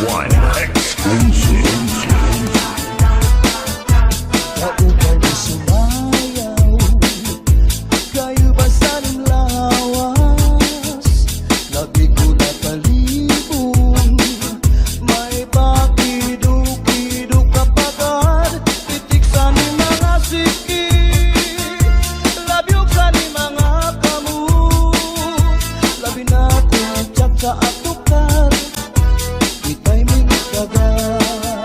One exclusive. Kaupay na sumayaw, kayo ba sa lawas? Lagi ko napalibong, may pakiduk-iduk kapagad, titik sa ni mga sikit, labyog sa ni mga kamot, labi na kong tsak sa atukat, itay may kagat.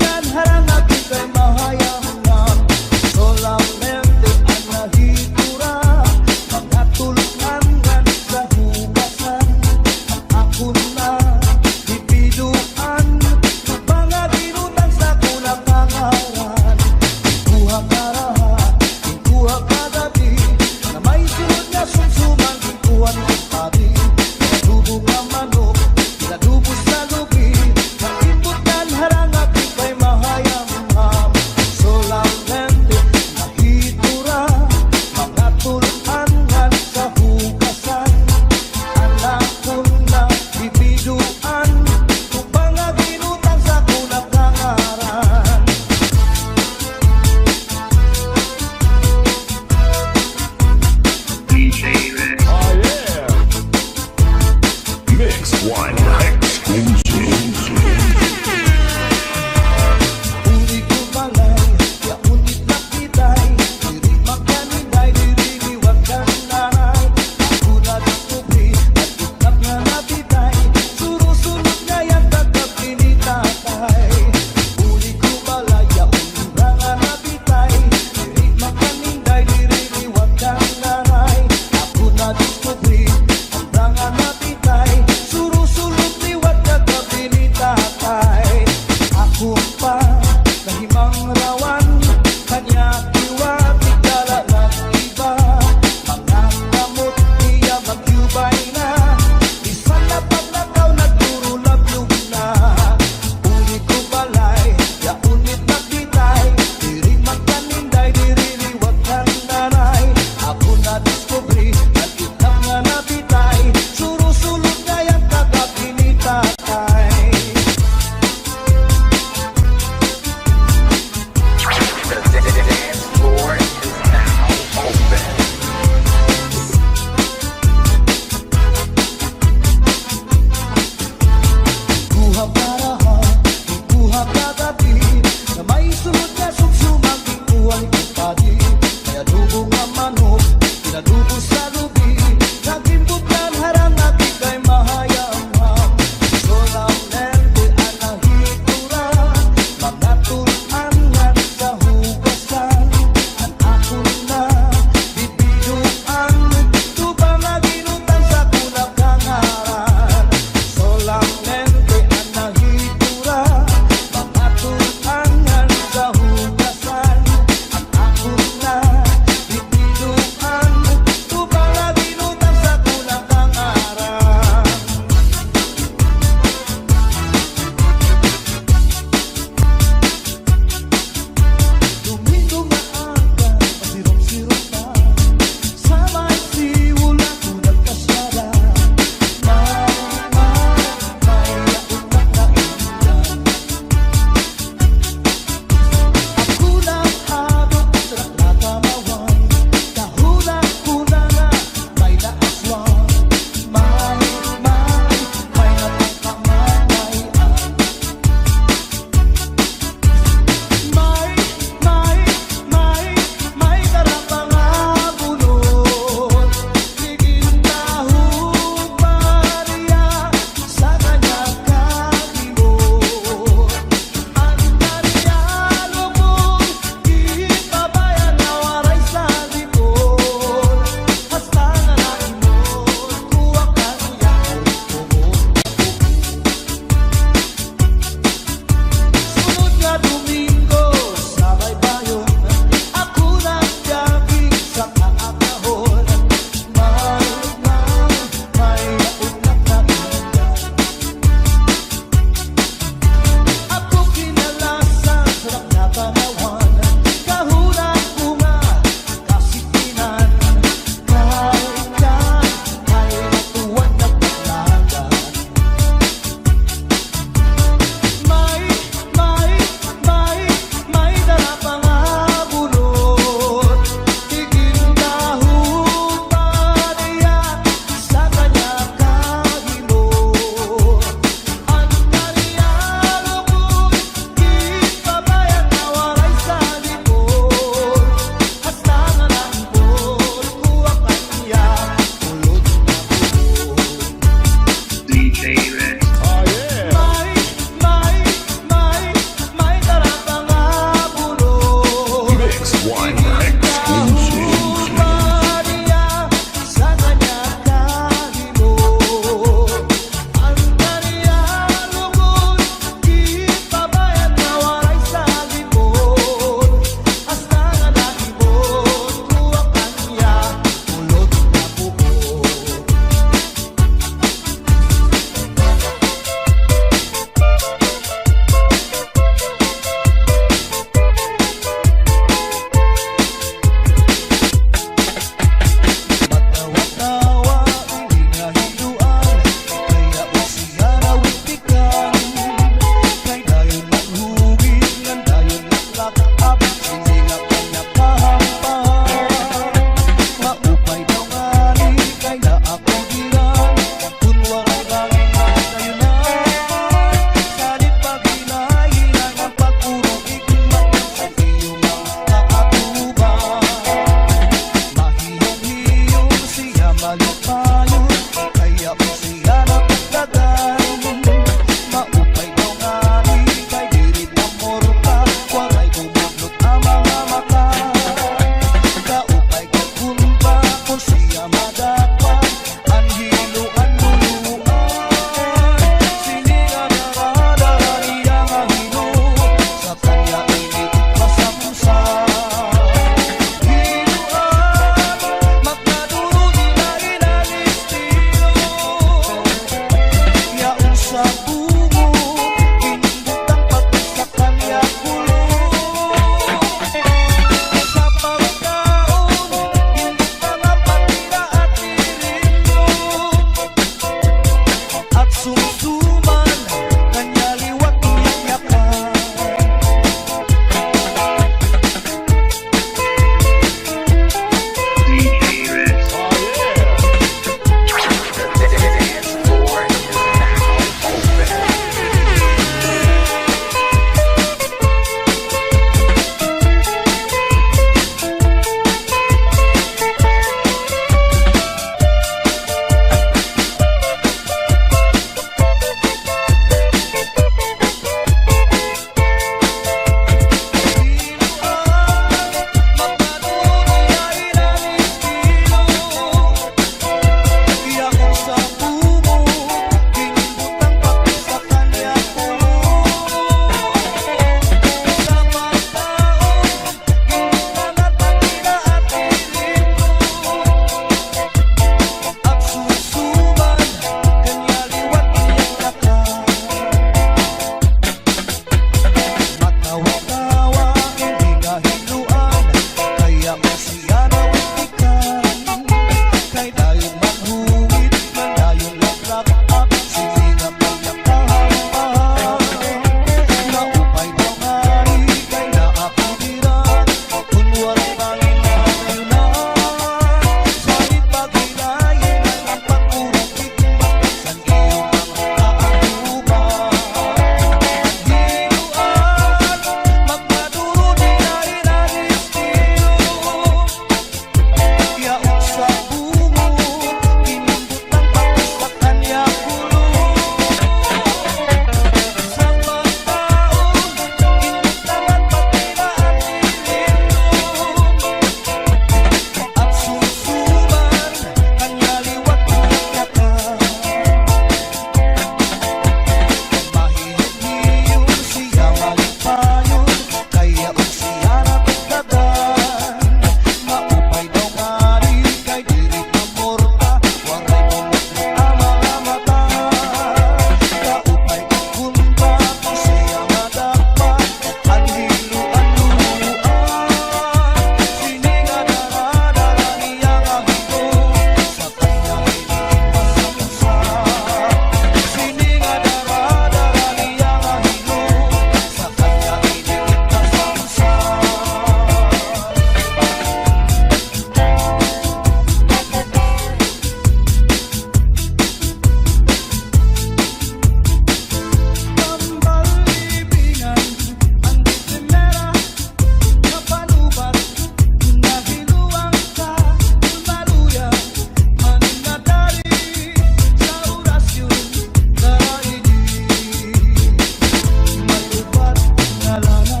Pagana,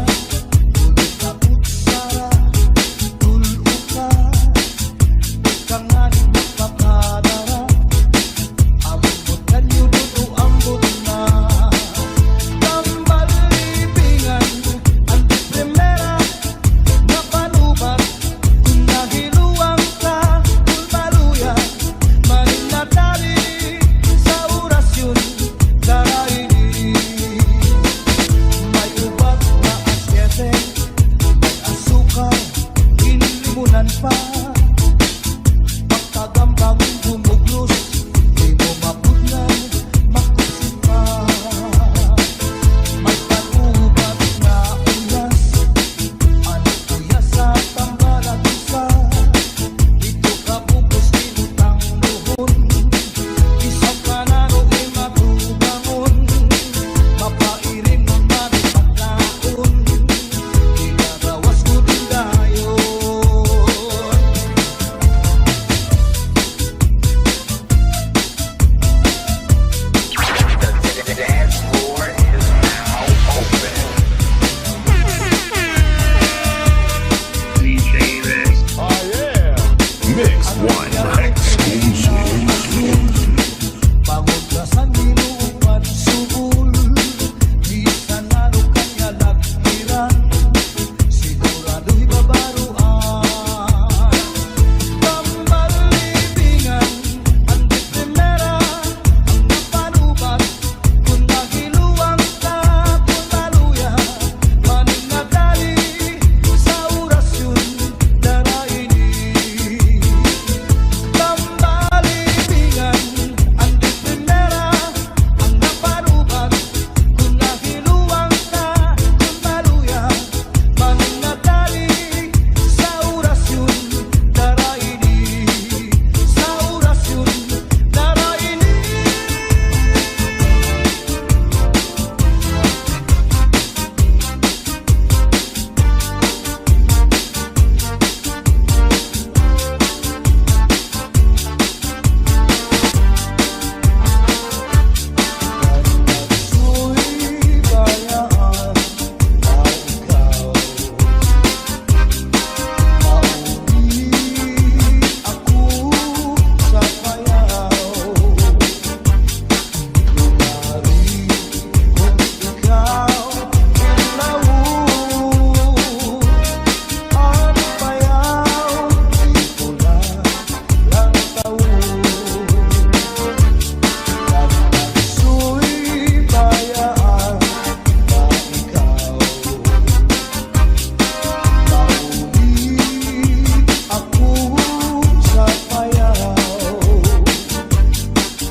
ulit na putsara, tulo ka, kanganing magpapadara. Ambot kanyo duto, ambot na. Tambal libingan, ang di primera, napanubat, kung nahiluang ka, kulbaluya, maling natali sa orasyon, daraini. May ubat na asyete, may asukal, inlimunan pa. Pagkagambang bumuglos, di mo mapudnan, makusip pa. May panubat na uyas, ano uyas sa tambalan isa. Dito ka bukos tinutang luhon, isang kanano ay matubangon. Mapairin mo mami pagkaon, ilarawas ko din dayon. The dance floor is now open. DJ Mix. Mix one exclusive. Pagod ka sa nilupan subul, di sanado kanya lagkiran, sigurado'y babaruan. Tambal libingan, ang di primera, ang napanubat, kung nagiluwang ka, kung naluya, maning nadali sa orasyon, daraini. Tambal libingan, ang di primera, ang napanubat, kung nahiluwang ka, kung naluya, maning nadali sa orasyon, daraini. Sa orasyon, daraini. Sa'yo'y bayaan na ikaw, mauli ako sa payaw. Lumari kung ikaw ilaw, ang payaw di pula lang taon. Sa'yo'y bayaan na ikaw, mauli ako sa payaw.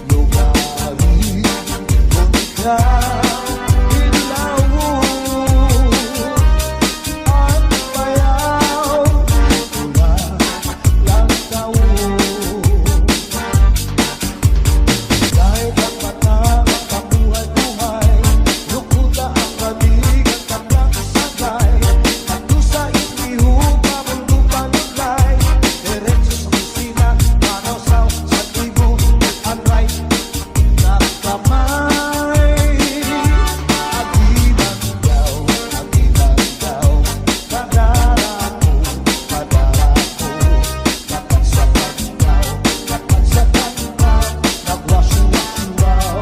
Lumari kung ikaw ilaw, ang payaw di pula lang taon. Kahit ang mata makabuhay-buhay, lukod na ang kaligan kaplang sagay. At dusa inihupa mong lupa-lulay, diretso sa kusina, manaw-saw sa tibo, ang right na kamay. Agiman daw, kadara ko, kapag sa pagkaw, kapag sa pagkaw, nagwasyo-wasyo-waw.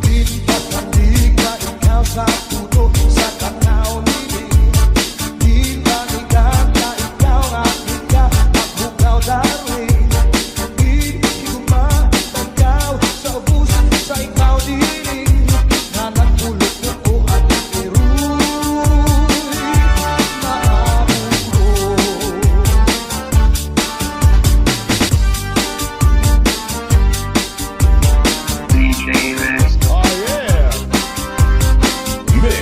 Di pagkandig na ikaw sa puno, sa kanaw nini. Di panigan na ikaw nga ika, magbukaw darin. Di gumatagaw sa ubus, sa ikaw dini. Na nagpulot ko at iruy, maamong ko. DJ Mix. Mix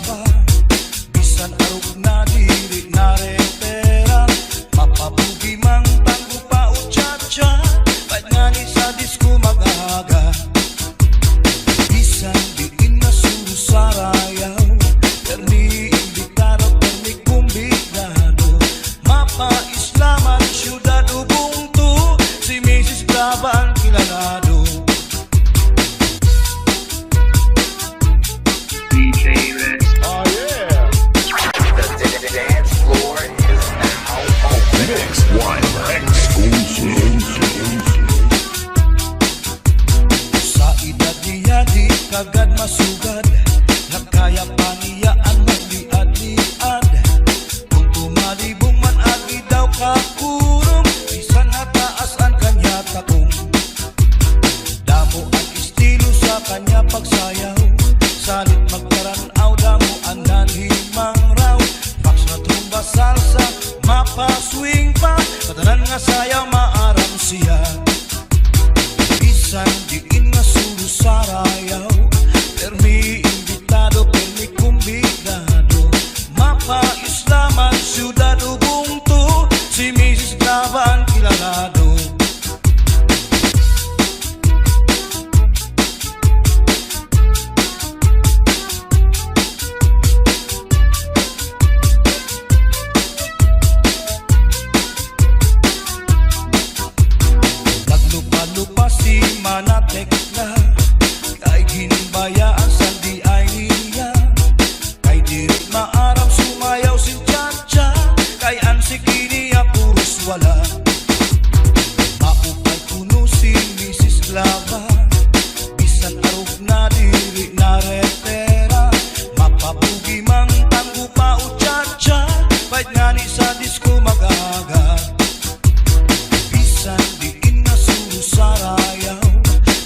esklaba, bisan arog na diri na repera, mapabugi mang tango pa o cha-cha, kahit nga ni sa disco mag-aga. Bisan diin na suro sa rayaw, perni imbitado, perni kumbigado, mapa-islaman, syudad Ubuntu, si Mrs. Esklaba ang kilalado. DJ Rex. Oh yeah! The dance floor is now open. Mix 1 exclusive. Sa edad niya di kagad masugad, nagkaya pa niya ang magliad-liad. Kung tumalibong man agi daw kakurong, bisan nataas ang kanya takong. Damo ang estilo sa kanya pagsayaw, salit magkaranaw, damo ang nanhimang raw. Fax na tumba salsa, mapa swing pa, katanan nga sayaw maaram siya. Bisan diin nga suro sa rayaw, permi imbitado, permi kumbigado, mapa-islaman, syudad Ubuntu, si Mrs. Esklaba ang kilalado. Naglupa-lupa si Manatekla, kay ginimbayaan sa di ay niya, kay diri maaraw sumayaw si cha-cha, kay ansikiniya puros wala. Maupay kuno si Mrs. Esklaba, bisan arog na diri na repera, mapabugi mang tango pa o cha-cha, kahit nga ni sa disco mag-aga. Bisan diin na suro sa rayaw,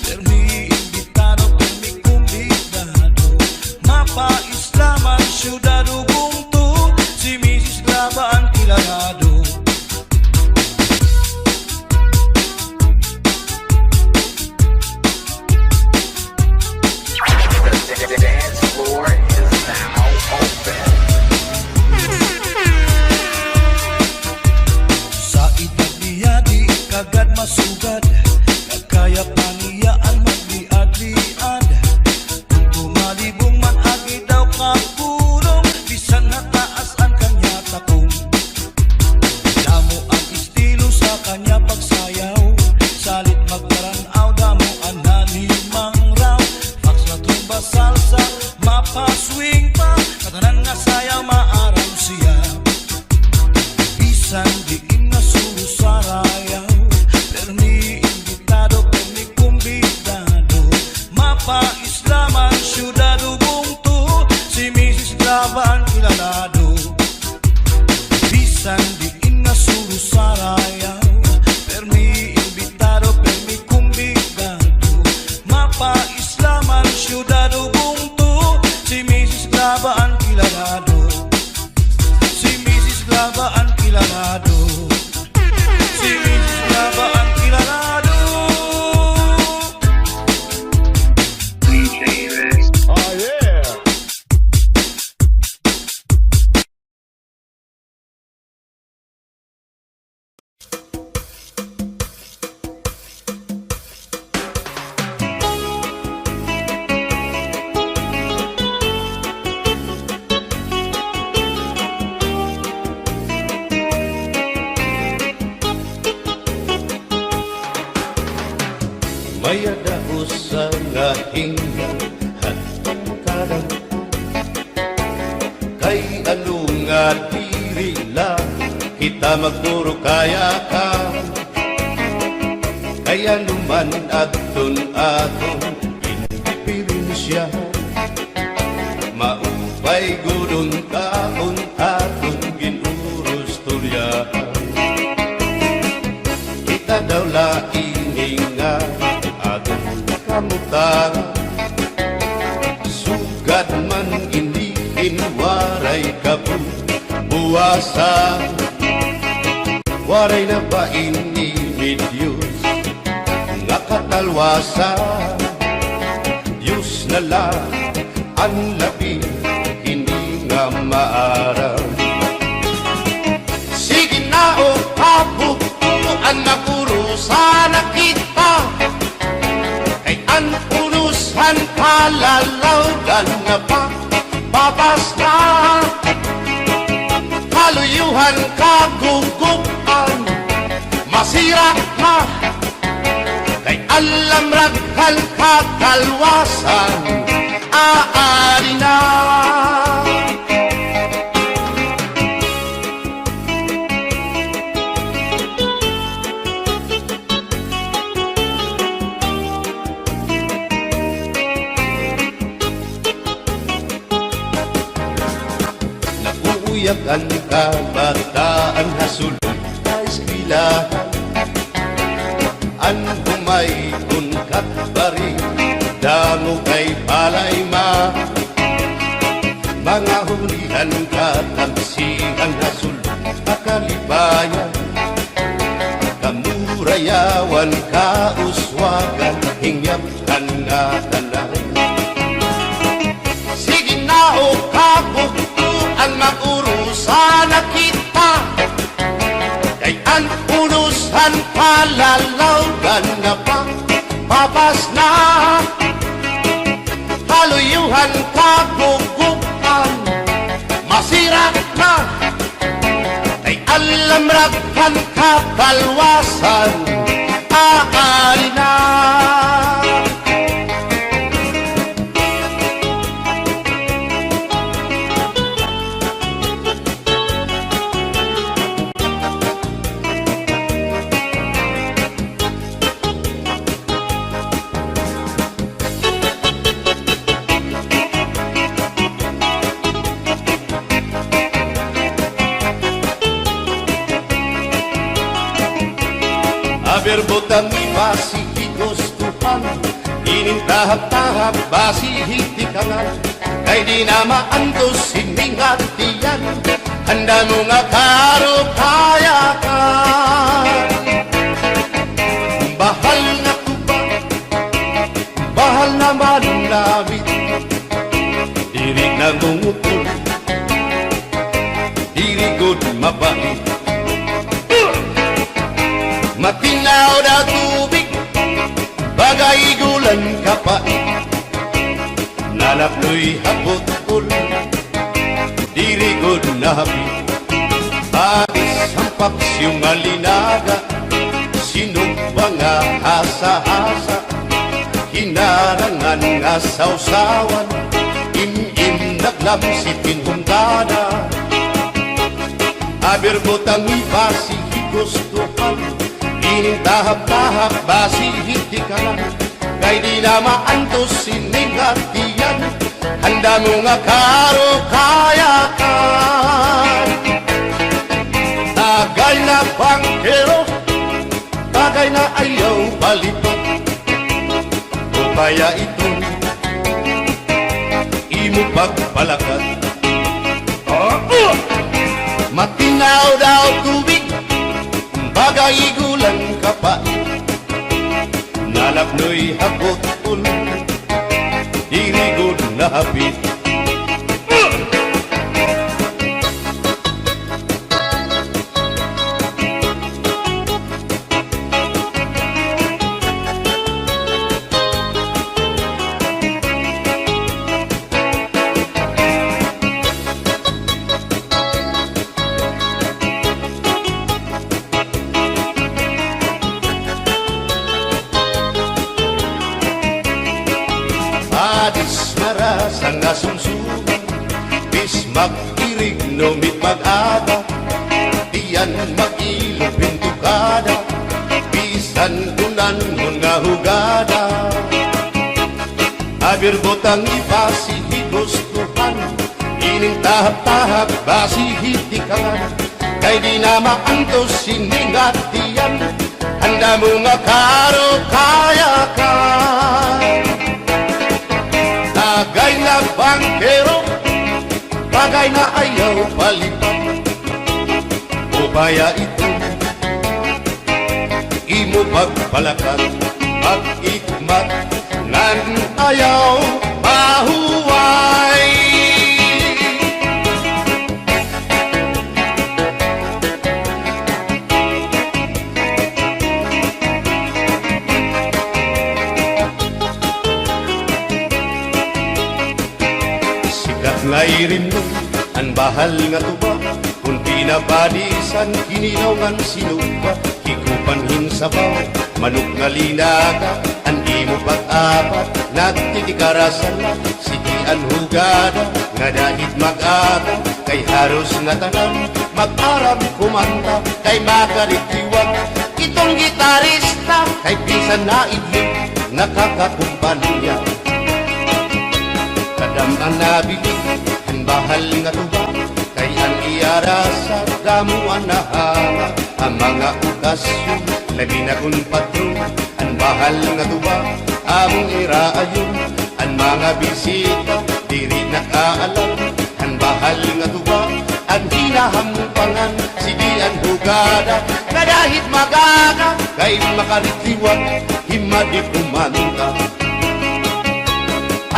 permi imbitado, permi kumbigado, mapa-islaman, syudad Ubuntu, si Mrs. Esklaba ang kilalado. The dance floor is now open. Sa edad niya di kagad masugad, nagkaya pa niya ang magliad-liad. Kung tumalibong man agi daw kakurong, bisan nataas ang kanya takong. Damo ang estilo sa kanya pagsayaw, salit magkaranaw, damo ang nanimang raw. Fax na tumba salsa, mapa swing pa, katanan nga sayaw maaram siya. Bisan diin na suro sa rayaw, permi imbitado, permi kumbigado, mapa-islaman, syudad Ubuntu, si Mrs. Esklaba ang kilalado. Bisan diin na suro sa rayaw, permi imbitado, permi kumbigado, mapa-islaman, syudad Ubuntu, si Mrs. Esklaba ang kilalado. Si Mrs. Esklaba ang kilalado. Si Mrs. Esklaba ang kilalado. DJ Rex. Oh yeah! Mayada usa nga hinga at pagkarang, kay ano nga diri lang kita magpuro kaya ka, kaya numan aton inipirin siya, maupay gudon taon aton ginurus tulyahan. Kita daw laing nga aton kamutan, sugad man iniin waray kabuwasan, waray na ba ini Diyos nga katalwasan. Diyos na lang ang labi, hindi maarang. Sige na o kabukuan magurusan na kita, kay ang unusan kalalawgan na babas na. Kaluyuhan kagugupan, masira na, kay alam raghal kakalwasan, aari na. Naguuyag ang kabataan hasulong sa eskwelahan, ang humay kun katbari, damo kay palay ma. Mga hulihan katamsihan hasulong kakalibayan, kamurayawan kauswagan, hingyapkan nga tanay. Sige na o kabukuan magurusan na kita, kay ang unusan palalawgan na babas na. Kaluyuhan kagugupan, masira na, kay alam raghal kakalwasan, aari na. Berbutan basi higustuhan, inintahap-tahap basi hitikangan, kay di na maantos hindi ngatiyan, handa mo nga karukayakan. Bahal na kuba, bahal naman namin, diri na ngungutol, diri good mabait. Matinaw na tubig, bagay gulan kapait, nalapnoy hapot-ul, dirigod na hapit. Agis ang paksyong alinaga, sinugba nga hasa-hasa, hinarangan nga sausawan, im-im naglamsitin humdana. Abirbotang ibasi higustuhan, inintahap-tahap basi hitikangan, kay di na maantos siningatiyan, handa mo nga karukayakan. Tagay na bangkero, tagay na ayaw balipat, o kaya ito imo pagpalakat. Matinaw daw tubig, bagay gulang kapait, nalapnoy hapot-ul, dirigod na hapit. Adis marasang asumsuman, bis mag-irig numit mag-ada, diyan mag-ilog pintukada, bisan kunan mo nga hugada. Abirbotang ibasi higustuhan, inintahap-tahap basi hitikangan, kay di na maantos siningatiyan, handa mo nga karukayakan. Bagay na bangkero, bagay na ayaw palipat, o kaya ito imo pagpalakat, pag-ikmat ngan ayaw mahuway. An bahal nga tuba, kung pinapadisan, kinilaw ngan sinuba, hikupanhin sabaw, manok nga linaga, an imo pag-apat, nagtitikarasan na, sige an hugada, nga dahit mag-aga, kay haros nga tanan, mag-aram kumanta, kay makaritiwag, itong gitarista, kay pisan na idlip, nakakakumpanya. Kadam ang nabili, ang bahal nga tuba, kay ang iarasa, damuan na hanga, ang mga okasyon, labi na kung patron, ang bahal nga tuba, among iraayon, ang mga bisita, diri nakaalam, ang bahal nga tuba, ang hinahampangan, sige ang hugada, kadahit magaga, kay makaritiwag, himadi kumanta.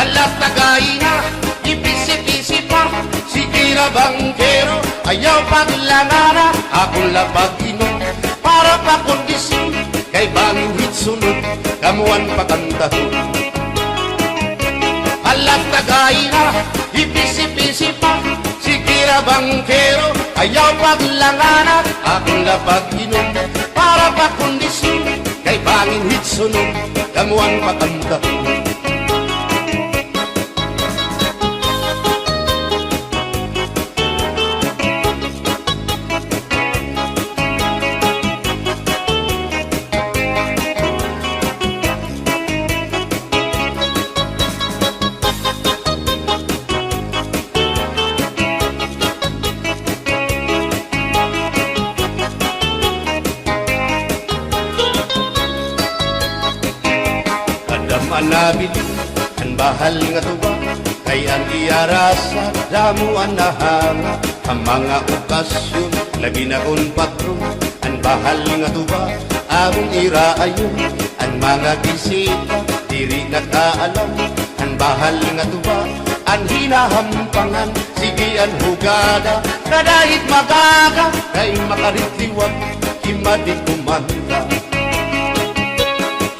Alat tagay na, ipisi-pisi pa, sige na bangkero, ayaw paglangana, akong lapag-inom, para pa kondisyon, kay bangwit sunod, kamuan pakantahon. Alat tagay na, ipisi-pisi pa, sige na bangkero, ayaw paglangana, akong lapag-inom, para pa kondisyon, kay bangwit sunod, kamuan pakantahon. Nabili, ang bahal nga tuba, kay ang iarasa, damuan na hanga, ang mga okasyon, labi na kung patron, ang bahal nga tuba, among iraayon, ang mga bisita, diri nakaalam, ang bahal nga tuba, ang hinahampangan, sige ang hugada, kadahit magaga, kay makaritiwag, himadi kumanta.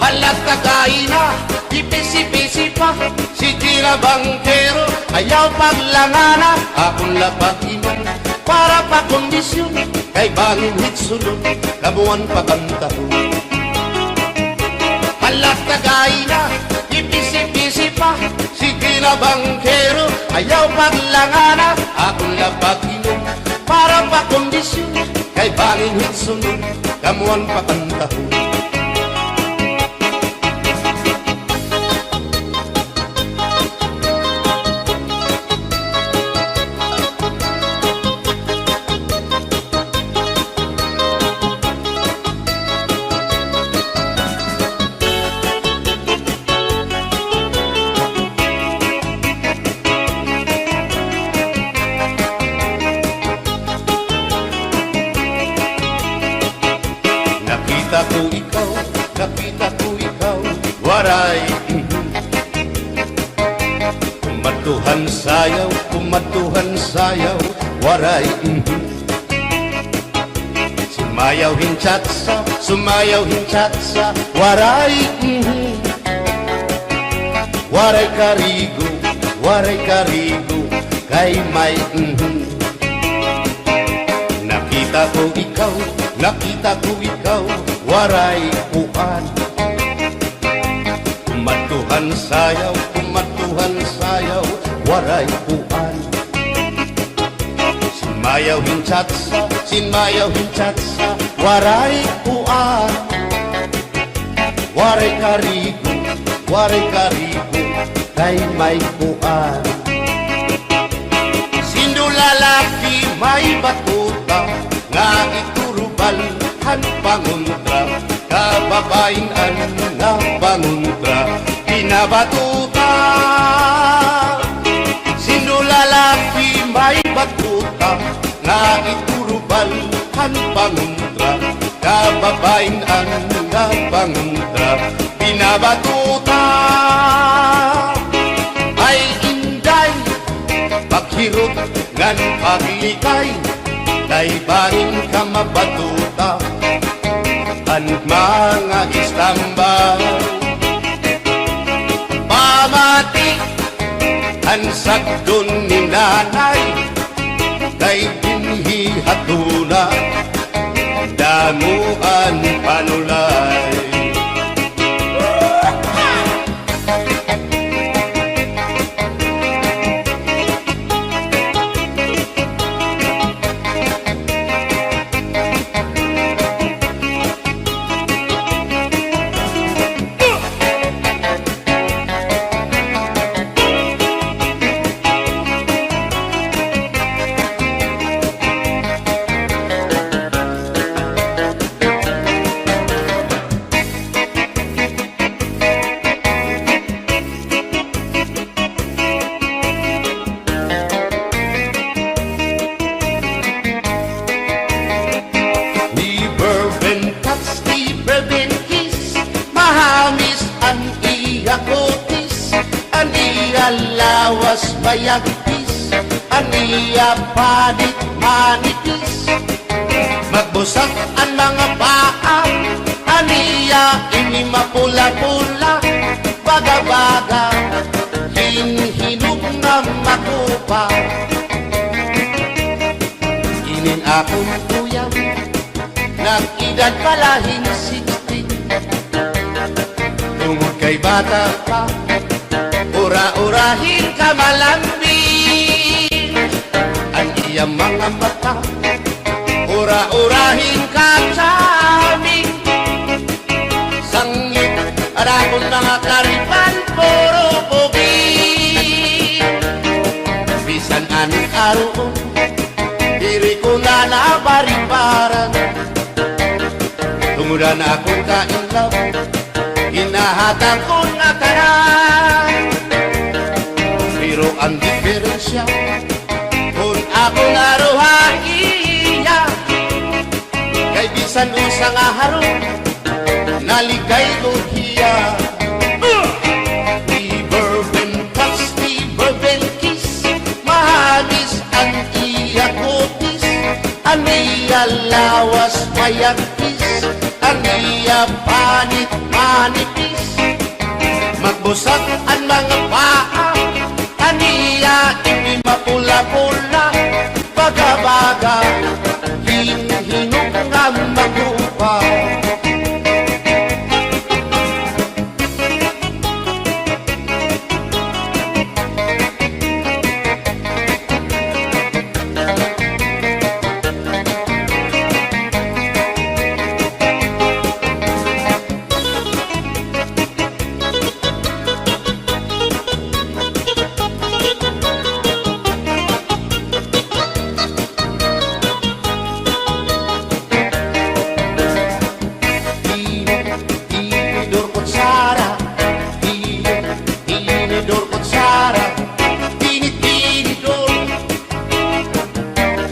Halat tagay na, ipisi-pisi pa, sige na bangkero, ayaw paglangana, akong lapag-inom, para pa kondisyon, kay bangin hitsunod, kabuan pakantahon. Halat tagay na, ipisi-pisi pa, sige na bangkero, ayaw paglangana, akong lapag-inom, para pa kondisyon, kay bangin hitsunod, kamuan pakantahon. Nakita ko ikaw, waray. Kumatuhan sayaw, waray. Sumayaw hinchatsa, waray. Waray karigo, kay may. Nakita ko ikaw, waray uan. Kumatuhan sayaw, waray uan. Sinmayaw hinchatsa, waray uan. Waray karigo, kay may uan. Sindulalaki may batuta, nga iturubal han panguntra, kababayan nga panguntra, pinabatuta. Sinulalaki may batuta, nga iturubal han panguntra, kababayan nga panguntra, pinabatuta. Ay inday, paghirot ngan paglikay, kay barin ka mabatuta, ang mga istambal. Pamati ang sagdon ni nanay, damuan panulay. Di bourbon cups, di bourbon kiss, mahamis ang iya kutis, ang iya lawas bayagpis, ang iya panit manipis. Magbusak ang mga paa, ang iya ini mapula-pula, baga-baga, hinhinog na makupa. Inin akong kuya, nag-edad palahin 60. Tungod kay bata pa, ura-urahin ka malambing. Ang iyang mga mata, ura-urahin ka charming. Sangit, arakon mga karipan, puro pogi. Bisan anong araw, diri ko na nabariparan. Tumuda na akong kainlaw, hinahatang ko na tanan. Pero ang diferensya, kung ako naruhaiya, kay bisan usang aharong, naligay ko hiya. Di bourbon cups, di bourbon kiss, mahamis ang iya kutis, ang iya lawas mayagpis, ang iya panit manipis. Magbusak ang mga paa, ang iya ini mapula-pula, baga-baga, hinhinog nga magupa. Tinidor kutsara, tinidor kutsara, tinidor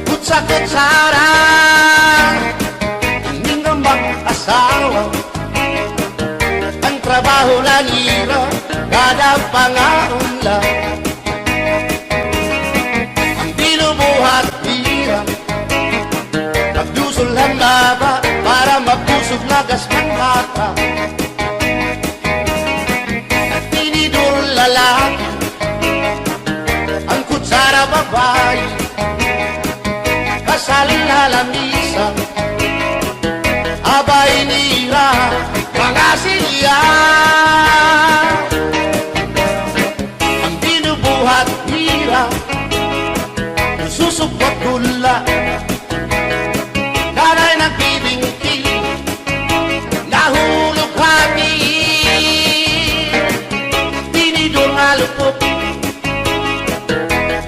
kutsara. Hindi nga mag-asawa, ang trabaho na nila, kada pangaunla. Ang binubuhat nila, nagdusol ang laba, para magpusog lagas ng bata. At tinidor lalaki, ang kutsara babae, kasal na lamisa, abay nila, mga siya. Ang binubuhat nila, susupot gula, kanay nagbibingti, nahulog hati. Tinidor nga lupok,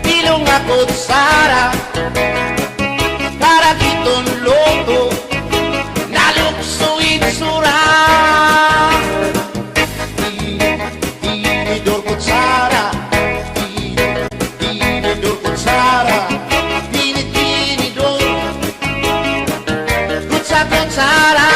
tilong nga kutsara, para kitong loto, naluksuin sura. Tinidor kutsara, tinidor kutsara, tinidor kutsara.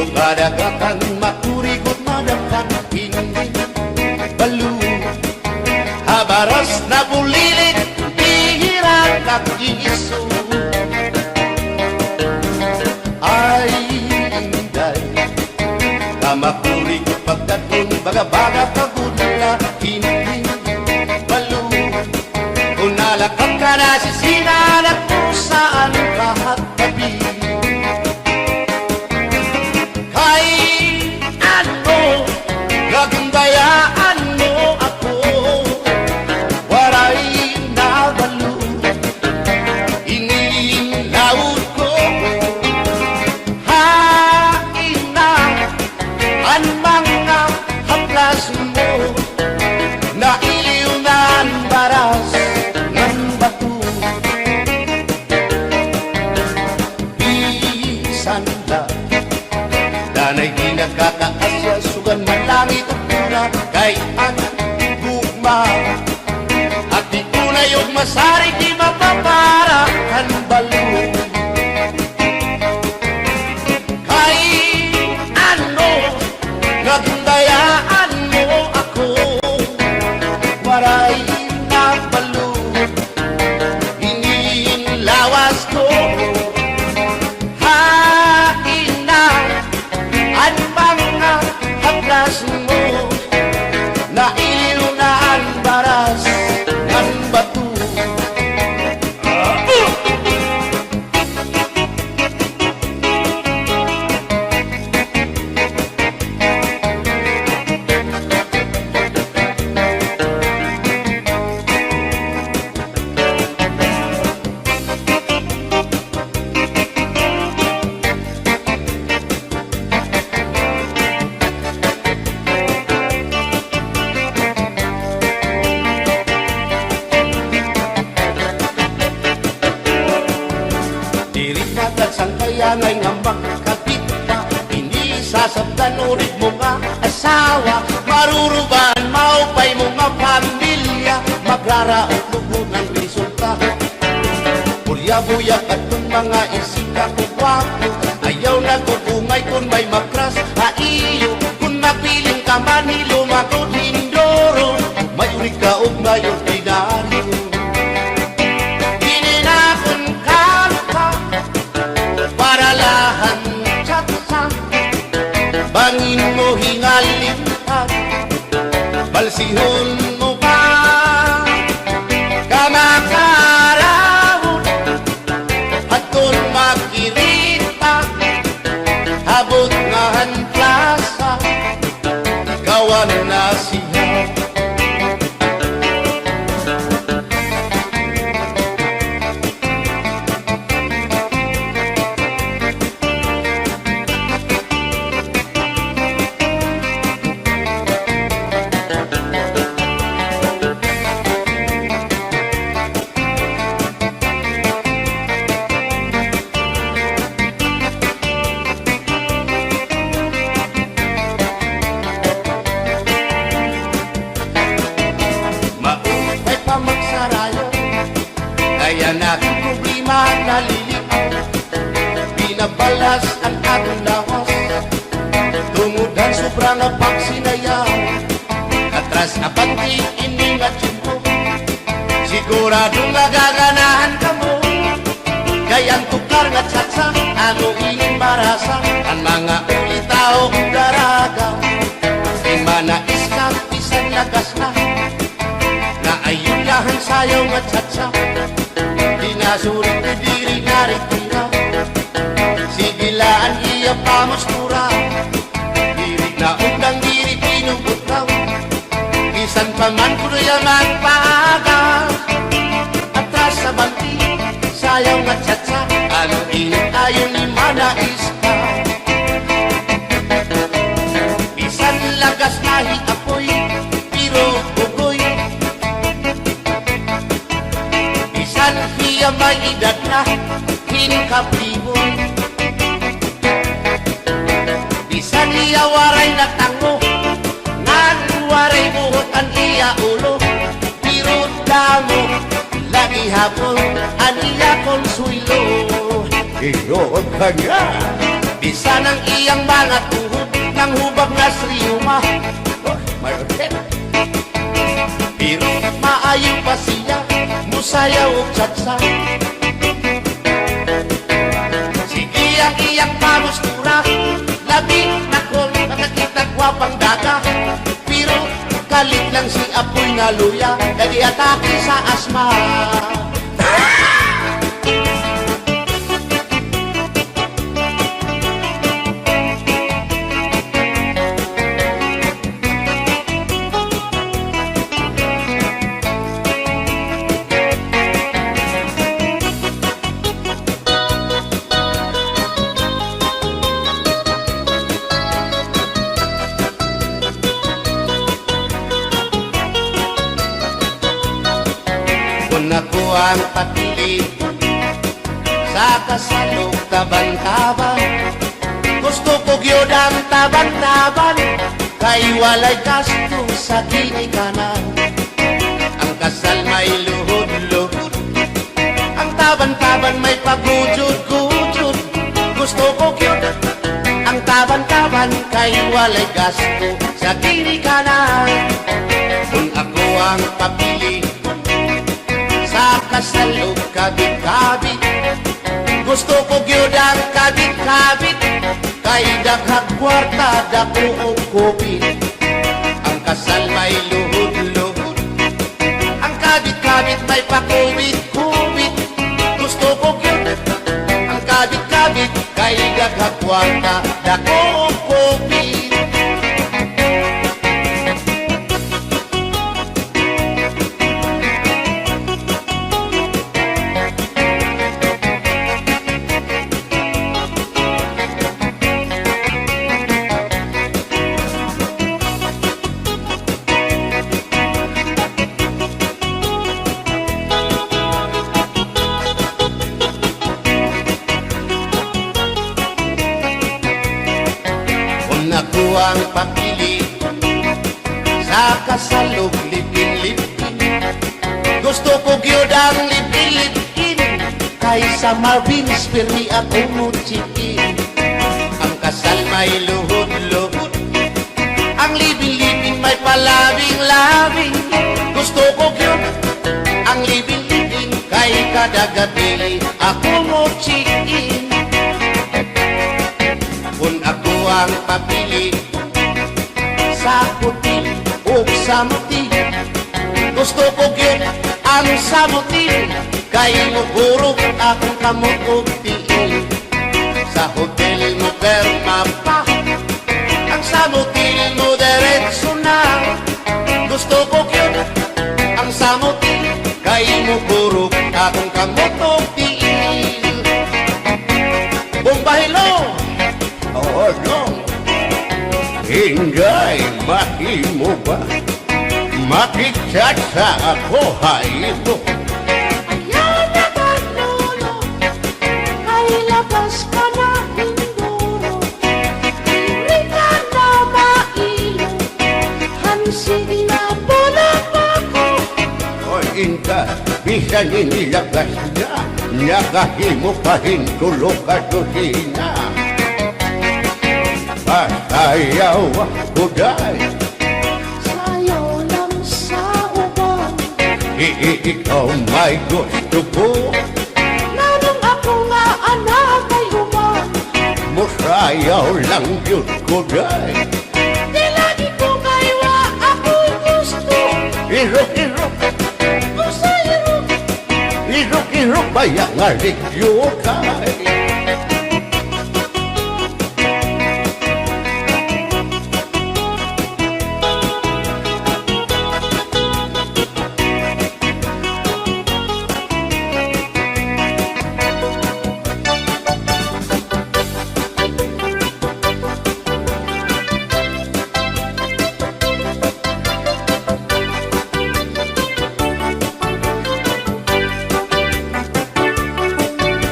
kadagatan makurigot madamkan hindi balu habaras na bulilit bihira kakiso ay inday kamakurigot pagdaton baga-baga pagudla hindi balu unalakap ka na sisinanak kung saan lahat tabi gagandayaan mo ako waray nabalo inilaot ko hain na ang mga haplas mo na iliw na ang baras ng bato bisan na danay di nagkakaasya sugan man langit at tuna kay ang gugma at di tunay og masari di mapapara ang balo kay ano nagundayaan mo ako waray na balo inilawas ko mo na iliw na ang baras ng bato ngay nga makakapit pa inisasabdan ulit mo nga asawa maruruban maupay mo nga pamilya magraraot lubog ng resulta bulya-buya at kung mga isika ko wapo ayaw na kukungay kung may makras aiyo kung mapiling ka manilo makot hindoro may urik ka o may ordinaryo bangin mo hingalingkat balsihon mo ba kamakarahon at kung makirita habot nga hanplasa ikawan na siya kaya na problema nalilip binabalas ang aking lawas tungudan sobrang na pagsinayaw atras na pagdi iningat ko siguradong nagaganahan ka mo kaya ang tukar nga tsatsa ano inin marasa ang mga ulitao daragaw ay manais ka isang lagas na na ayun lahan sayaw nga tsatsa dinasurit ni diri naritira sigilaan iya pamustura diri na undang diri pinubutaw isan paman kuno yung magpaga atras sa banti sayaw nga tsatsa ano init ayon ni manais ka isan lagas nahi apoy pero ugoy isan hiya may edad na hinkapriboy bisan iya waray na tango nan waray buhot ang iya ulo pero damo lagi hapon ang iya konsuelo iyon ka nga Isa ng iyang mga tuhod ng hubag na sriyuma. Oh, mayroon din. Pero maayo pa siya, musayaw o tsatsa. Sige ang iyang pamustura, labi na kong nakakita gwapang daga. Pero kalit lang si Apoy na luya, nagi atake sa asma. Kung ako ang papili sa kasalog taban-taban, gusto ko gyud ang taban-taban, kay walay gasto sa ginikanan. Ang kasal may luhod-luhod, ang taban-taban may pagujud-gujud. Gusto ko gyud ang taban-taban, kay walay gasto sa ginikanan. Kung ako ang papili sa kasalog kabit-kabit, gusto ko gyud ang kabit-kabit, kay daghang kwarta dako og kopi. Ang kasal may luhod-luhod, ang kabit-kabit may pakubit-kubit. Gusto ko gyud ang kabit-kabit, kay daghang kwarta dako og kopi. Ako ang papili sa kasalog lipin-lipin, gusto ko gyud ang lipin-lipin, kaysa Marvin's pirmi ako muchikin. Ang kasal may luhod-luhod, ang lipin-lipin may palabing-labing. Gusto ko gyud ang lipin-lipin, kay kada gabi ako muchikin. Kung ako ang papili sa puti o sa muti, gusto ko gyud ang sa muti, kay mugurog akong kamot og tiil. Sa hotel mo perma pa, ang sa muti mo diretso na. Gusto ko gyud ang sa muti, kay mugurog akong kamot og tiil. Bumbahilo! Oh no, Ingay, mahimo ba? Makichat sa ako, haymo. Ayaw na kanolo, ay labas ka na hinduro. Hindi ka na mailo, hansig na bulang ako. O inka, bisan inilagas na, nakahimo pa hintulog ka susina. Ayaw ako dahil Sayaw lang sa uban, ikaw may gusto ko. nanong ako nga anak ay human. Musayaw lang yun ko dahil Di lagi ko kaywa ako'y gusto. irok-irok, Usayro, irok-irok bayang aligyo kay.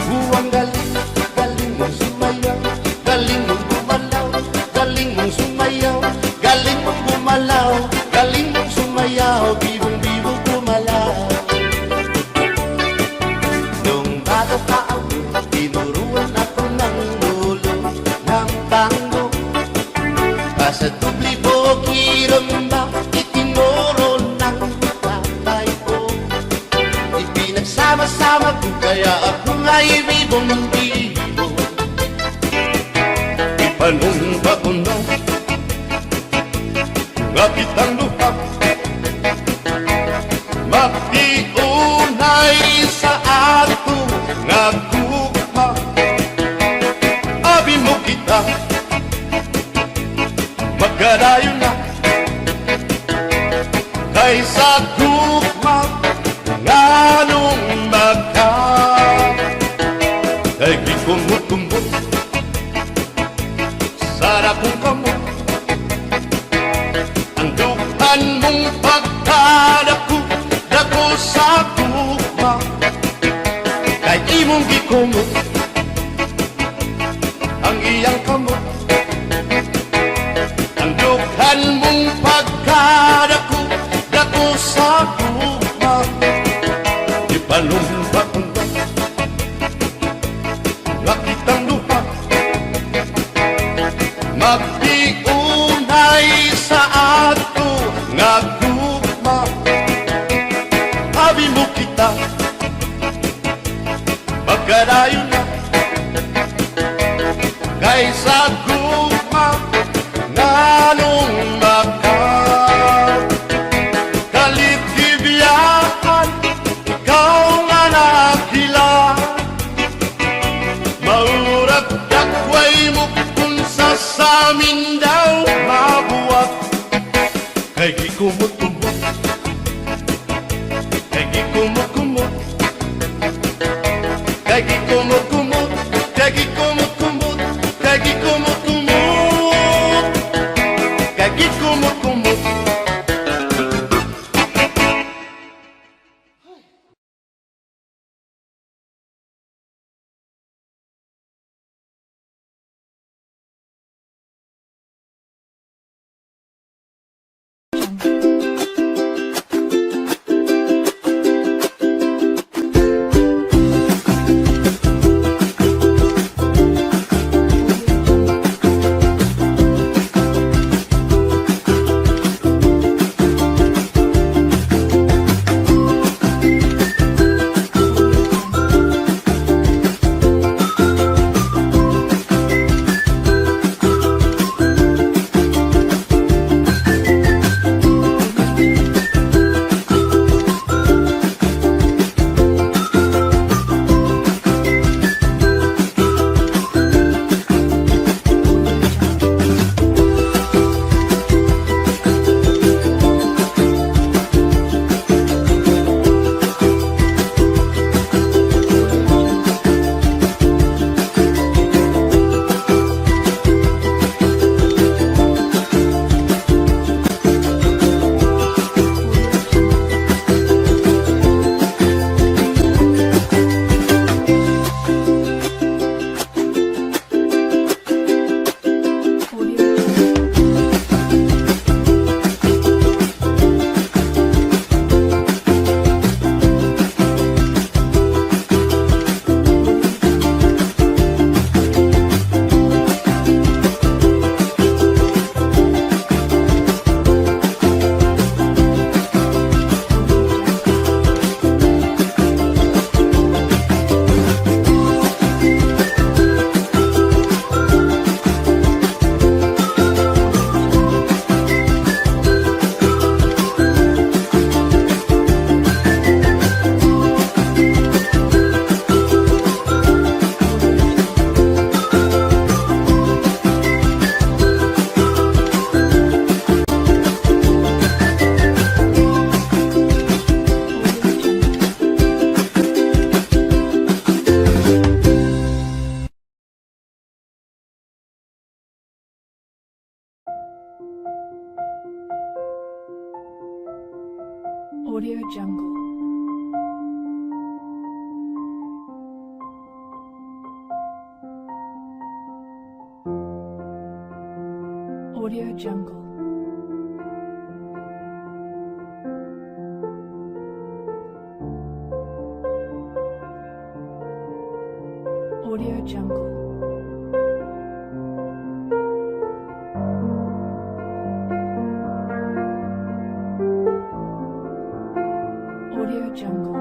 Buwang galing Sama-sama ko kaya ako nga'y bibong-bibo. Ipanumba ko na nga kitang luha, magtiunay sa ato nga gugma. Abi mo kita, magkadayon na kaysa gugma nganong magka. Kay gikumot-kumot sarap kong kamot, ang dukan mong pagkadako dako sa gugma. Kay imong gikumot ang iyang kamot, ang dukan mong pagkadako dako sa gugma. Ipanumba ko na nga kitang luha, magtiunay sa ato nga gugma. Abi mo kita, magkadayon na kaysa gugma nganong magka. Kalit-ibiyakan, ikaw nga nakila, maurat dakway mo kung sa amin daw mabuwag. Kay gikumot-kumot, kay gikumot-kumot, kay gikumot-kumot, kay gikumot-kumot, kay gikumot-kumot, kay gikumot-kumot. Audio Jungle. Audio Jungle. Audio Jungle. Audio Jungle.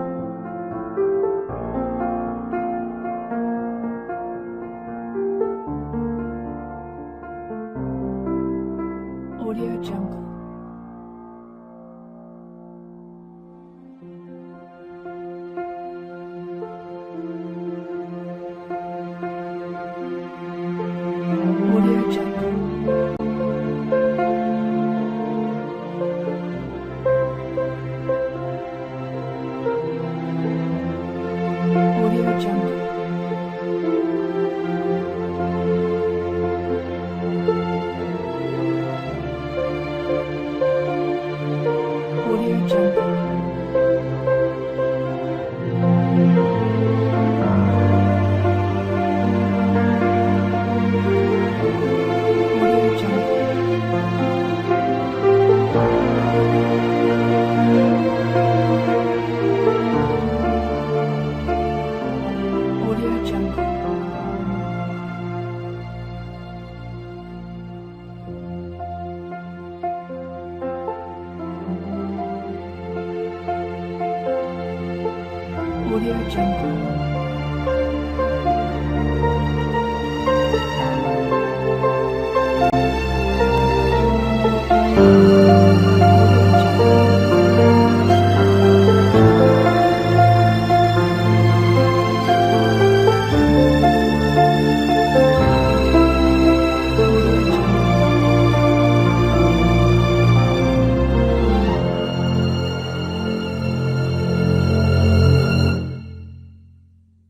Jungle. Audio Jungle. Audio Jungle. Audio Jungle. Audio Jungle.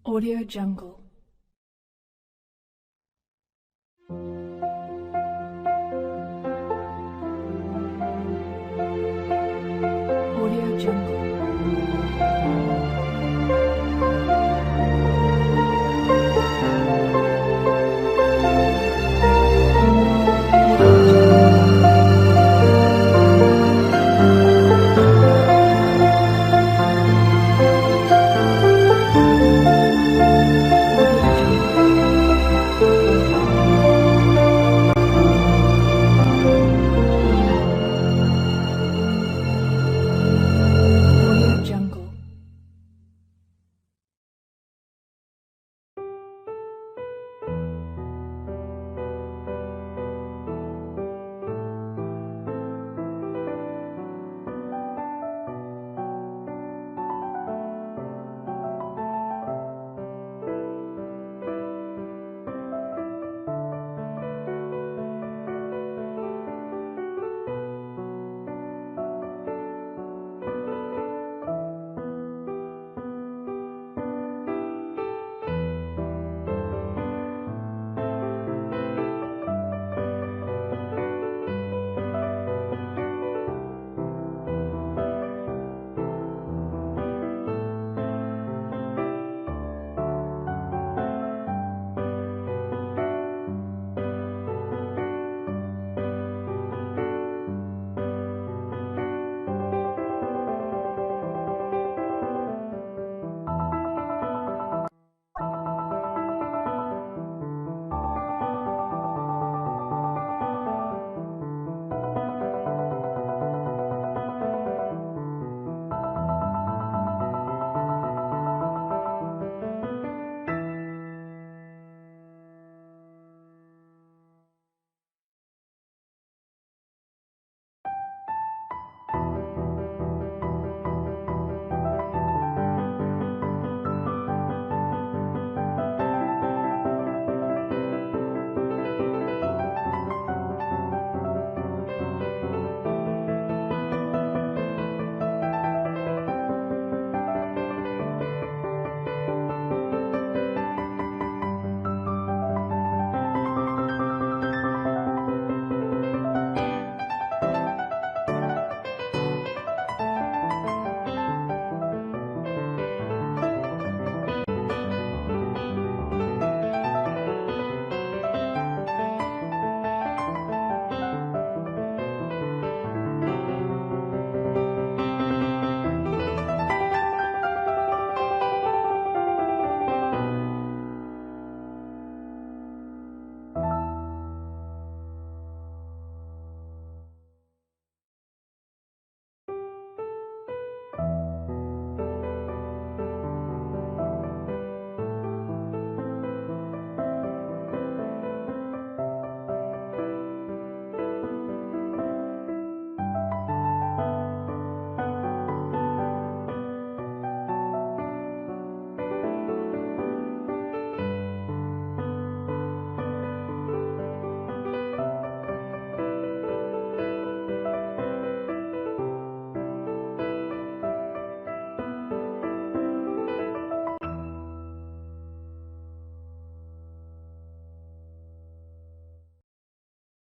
Audio Jungle.